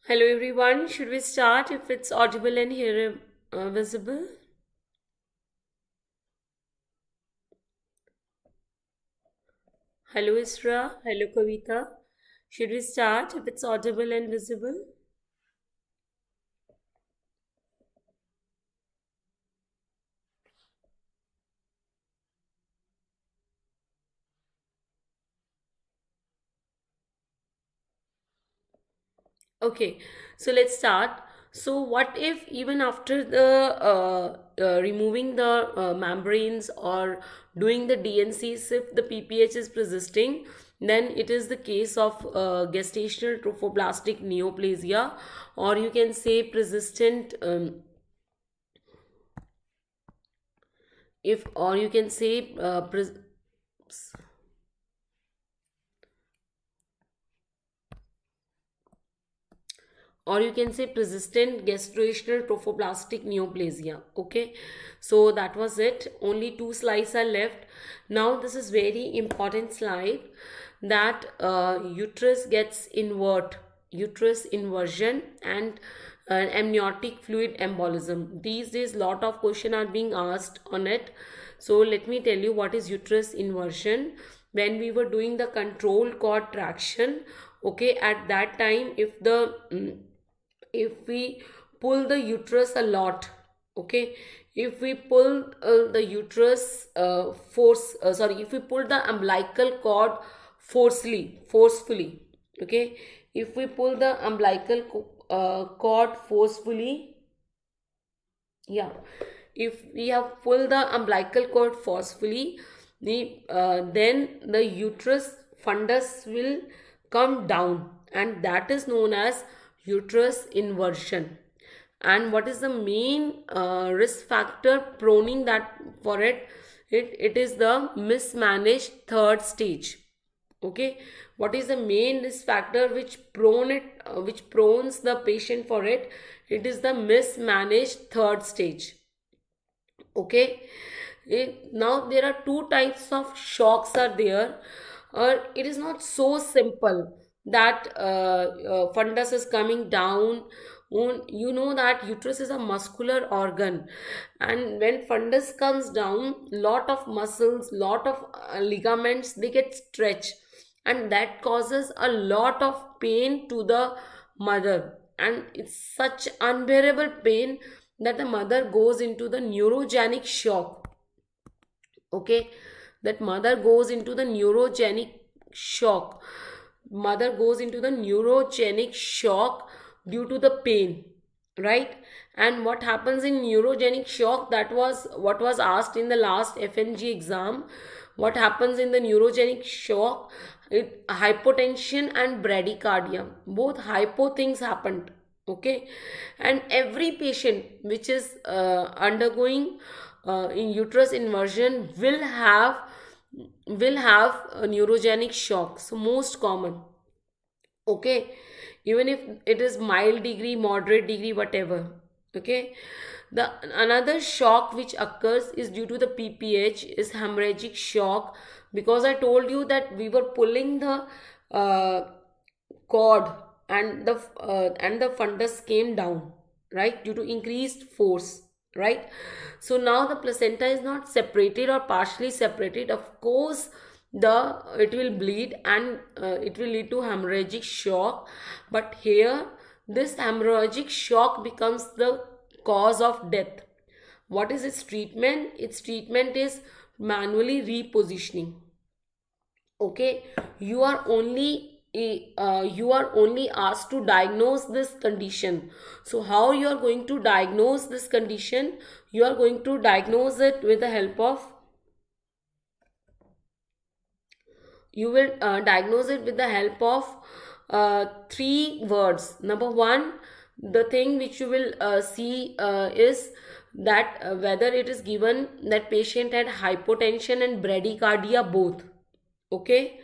Hello everyone, should we start if it's audible and here visible? Hello Isra, hello Kavita. Should we start if it's audible and visible? Okay, so let's start. So, what if even after the removing the membranes or doing the DNCs, if the PPH is persisting, then it is the case of gestational trophoblastic neoplasia, or you can say persistent, if or you can say or you can say persistent gestational trophoblastic neoplasia. Okay, so that was it. Only two slides are left. Now this is very important slide, that uterus gets uterus inversion and amniotic fluid embolism. These days lot of question are being asked on it. So let me tell you what is uterus inversion. When we were doing the control cord traction, okay, at that time if we pull the uterus a lot, okay, if we pull the uterus if we pull the umbilical cord forcefully, okay, if we pull the cord forcefully, yeah, if we have pulled the umbilical cord forcefully, then the uterus fundus will come down, and that is known as uterus inversion. And what is the main risk factor proning that for it is the mismanaged third stage. Okay, what is the main risk factor which prones the patient for it is the mismanaged third stage. Okay, now there are two types of shocks are there. It is not so simple that fundus is coming down. You know that uterus is a muscular organ, and when fundus comes down, lot of muscles, lot of ligaments, they get stretched, and that causes a lot of pain to the mother, and it's such unbearable pain that the mother goes into the neurogenic shock. Okay, that mother goes into the neurogenic shock. Mother goes into the neurogenic shock due to the pain, right? And what happens in neurogenic shock, that was what was asked in the last FNG exam. What happens in the neurogenic shock? Hypotension and bradycardia, both hypo things happened. Okay, and every patient which is undergoing in uterus inversion will have a neurogenic shock, so most common. Okay, even if it is mild degree, moderate degree, whatever. Okay, the another shock which occurs is due to the PPH is hemorrhagic shock, because I told you that we were pulling the uh, cord, and the fundus came down, right, due to increased force, right? So now the placenta is not separated or partially separated, of course the it will bleed, and it will lead to hemorrhagic shock. But here this hemorrhagic shock becomes the cause of death. What is its treatment? Its treatment is manually repositioning. Okay, you are only asked to diagnose this condition. So how you are going to diagnose this condition? You are going to diagnose it with the help of, you will diagnose it with the help of three words. Number one, the thing which you will see is that whether it is given that patient had hypotension and bradycardia both. Okay,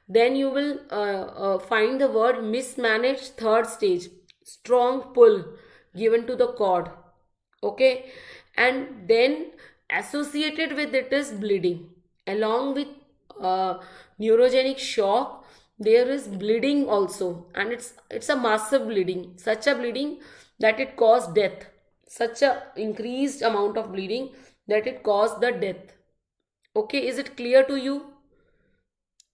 then you will find the word mismanaged third stage, strong pull given to the cord. Okay, and then associated with it is bleeding along with uh, neurogenic shock. there is bleeding also, and it's a massive bleeding, such a bleeding that it caused death, such a increased amount of bleeding that it caused the death. Okay, is it clear to you?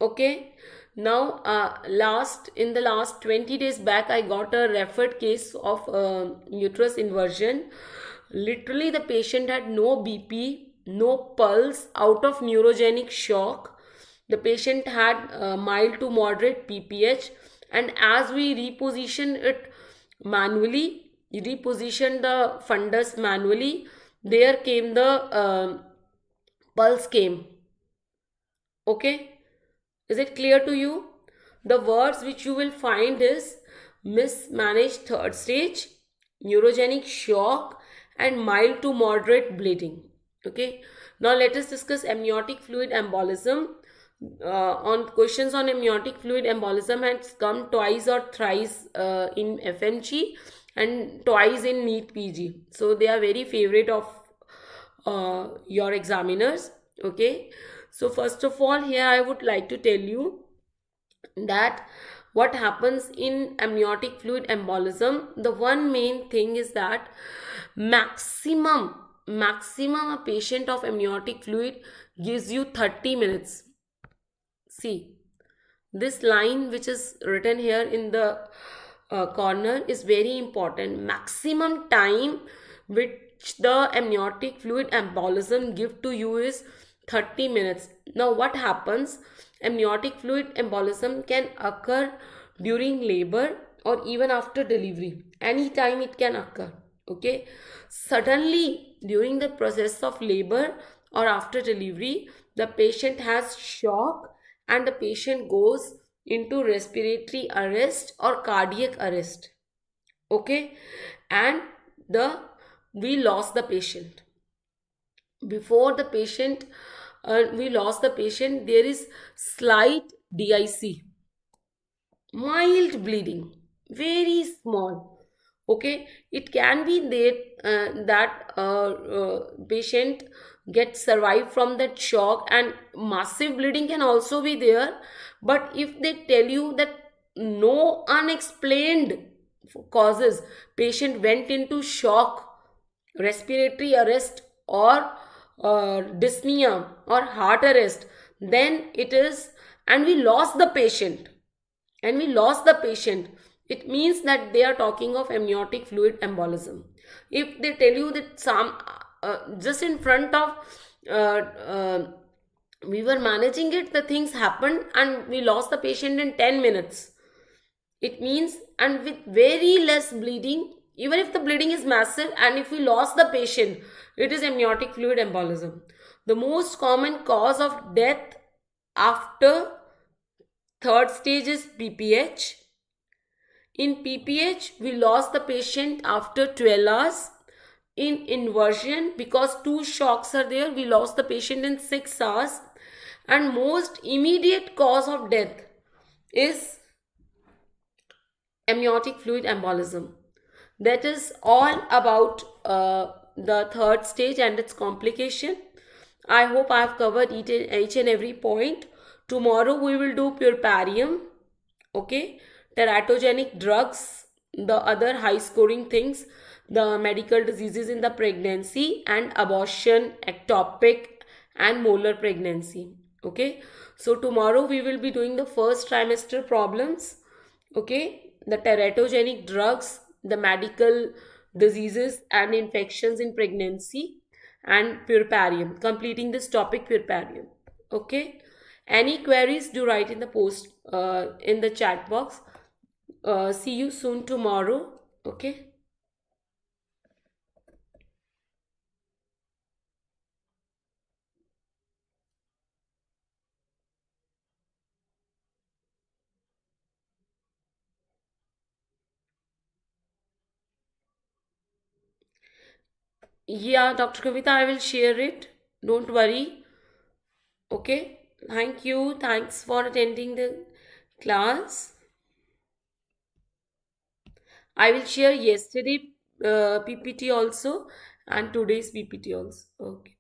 Okay. Now, last in the last 20 days back, I got a referred case of uterus inversion. Literally, the patient had no BP, no pulse, out of neurogenic shock. The patient had mild to moderate PPH, and as we repositioned it manually, repositioned the fundus manually, there came the pulse came. Okay, is it clear to you? The words which you will find is mismanaged third stage, neurogenic shock, and mild to moderate bleeding. Okay, now let us discuss amniotic fluid embolism. On questions on amniotic fluid embolism has come twice or thrice in FMG and twice in NEET PG. So they are very favorite of your examiners. Okay, so first of all, here I would like to tell you that what happens in amniotic fluid embolism. The one main thing is that maximum a patient of amniotic fluid gives you 30 minutes. See, this line which is written here in the corner is very important. Maximum time which the amniotic fluid embolism give to you is 30 minutes. Now what happens? Amniotic fluid embolism can occur during labor or even after delivery. Anytime it can occur. Okay. Suddenly during the process of labor or after delivery, the patient has shock and the patient goes into respiratory arrest or cardiac arrest. Okay, and the we lost the patient. Before the patient we lost the patient, there is slight DIC, mild bleeding, very small. Okay, it can be there that patient gets survived from that shock, and massive bleeding can also be there. But if they tell you that no unexplained causes, patient went into shock, respiratory arrest, or dyspnea or heart arrest, then it is, and we lost the patient, it means that they are talking of amniotic fluid embolism. If they tell you that some just in front of uh, uh, we were managing it, the things happened and we lost the patient in 10 minutes, it means, and with very less bleeding, even if the bleeding is massive and if we lost the patient, it is amniotic fluid embolism. The most common cause of death after third stage is PPH. In PPH, we lost the patient after 12 hours. In inversion, because two shocks are there, we lost the patient in 6 hours. And most immediate cause of death is amniotic fluid embolism. That is all about the third stage and its complication. I hope I have covered each and every point. Tomorrow we will do puerperium. Okay, teratogenic drugs, the other high scoring things, the medical diseases in the pregnancy, and abortion, ectopic, and molar pregnancy. Okay, so tomorrow we will be doing the first trimester problems. Okay, the teratogenic drugs, the medical diseases and infections in pregnancy, and puerperium, completing this topic puerperium. Okay, any queries, do write in the post in the chat box. See you soon tomorrow. Okay. Yeah, Dr. Kavita, I will share it. Don't worry. Okay. Thank you. Thanks for attending the class. I will share yesterday PPT also and today's PPT also. Okay.